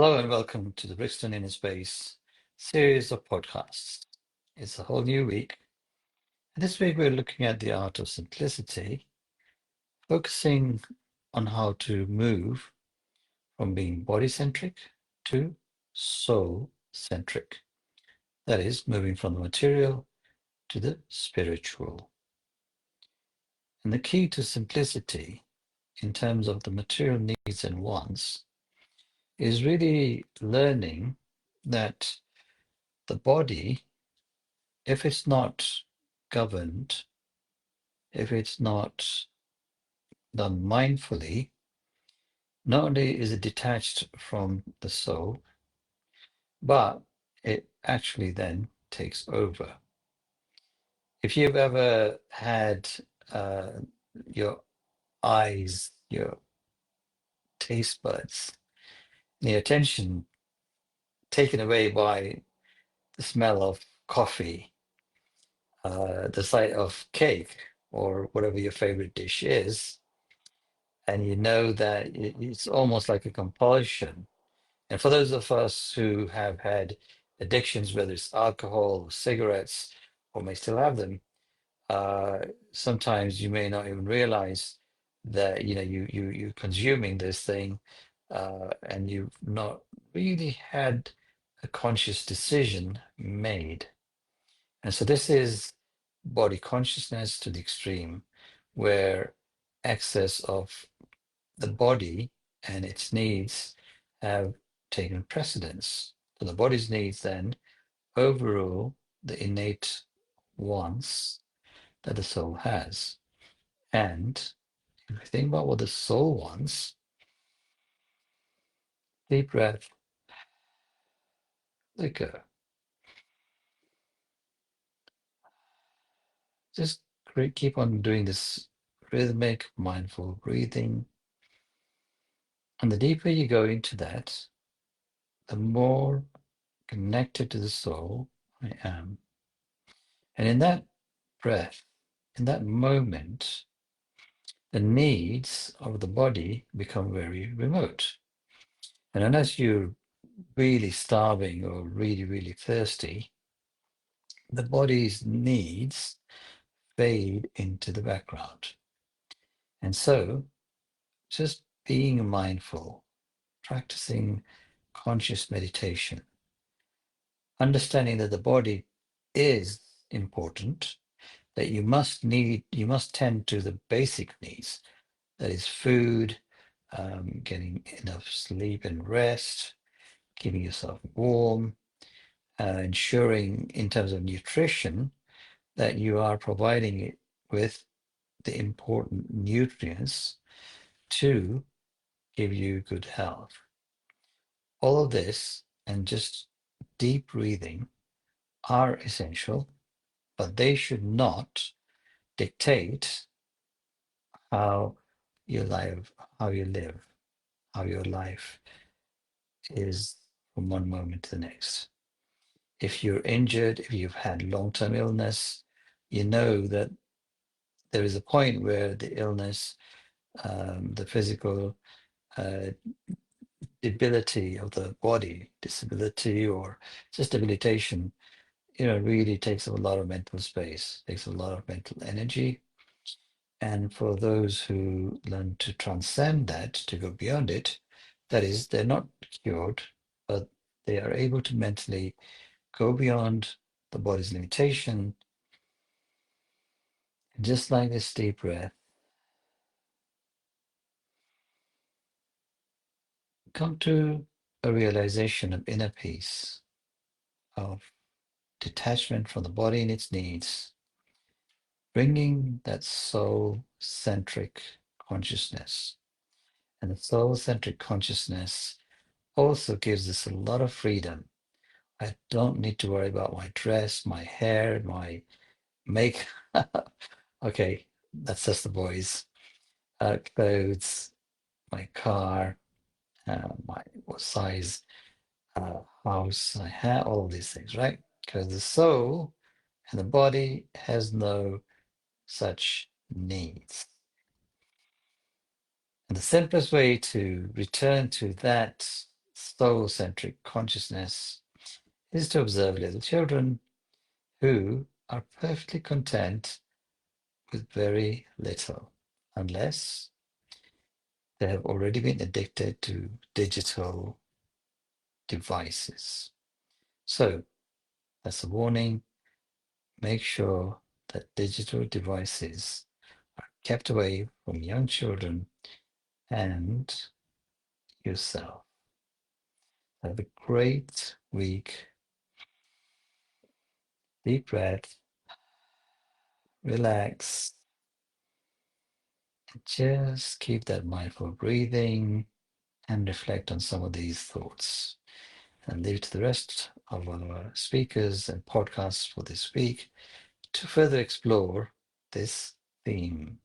Hello and welcome to the Brixton Inner Space series of podcasts. It's a whole new week. And this week we're looking at the art of simplicity, focusing on how to move from being body-centric to soul-centric. That is, moving from the material to the spiritual. And the key to simplicity in terms of the material needs and wants is really learning that the body, if it's not governed, if it's not done mindfully, not only is it detached from the soul, but it actually then takes over. If you've ever had uh, your eyes, your taste buds, the attention taken away by the smell of coffee, the sight of cake, or whatever your favorite dish is, and you know that it's almost like a compulsion. And for those of us who have had addictions, whether it's alcohol or cigarettes, or may still have them, uh, sometimes you may not even realize that you're consuming this thing, and you've not really had a conscious decision made. And so this is body consciousness to the extreme, where excess of the body and its needs have taken precedence. So the body's needs then overrule the innate wants that the soul has. And if you think about what the soul wants, deep breath, let go. Just keep on doing this rhythmic, mindful breathing. And the deeper you go into that, the more connected to the soul I am. And in that breath, in that moment, the needs of the body become very remote. And unless you're really starving or really, really thirsty, the body's needs fade into the background. And so, just being mindful, practicing conscious meditation, understanding that the body is important, that you must tend to the basic needs, that is food, getting enough sleep and rest, keeping yourself warm, ensuring in terms of nutrition that you are providing it with the important nutrients to give you good health. All of this and just deep breathing are essential, but they should not dictate how you live, how you live, how your life is from one moment to the next. If you're injured, if you've had long-term illness, you know that there is a point where the illness, the physical uh, debility of the body, disability or just debilitation, really takes up a lot of mental space, takes a lot of mental energy. And for those who learn to transcend that, to go beyond it, that is, they're not cured, but they are able to mentally go beyond the body's limitation. And just like this deep breath, come to a realization of inner peace, of detachment from the body and its needs, bringing that soul-centric consciousness. And the soul-centric consciousness also gives us a lot of freedom. I don't need to worry about my dress, my hair, my makeup. Okay, that's just the boys. Clothes, my car, my what size house I have, all of these things, right? Because the soul and the body has no such needs. And the simplest way to return to that soul-centric consciousness is to observe little children who are perfectly content with very little, unless they have already been addicted to digital devices. So that's a warning. Make sure that digital devices are kept away from young children and yourself. Have a great week. Deep breath, relax, and just keep that mindful breathing and reflect on some of these thoughts. And leave it to the rest of our speakers and podcasts for this week to further explore this theme.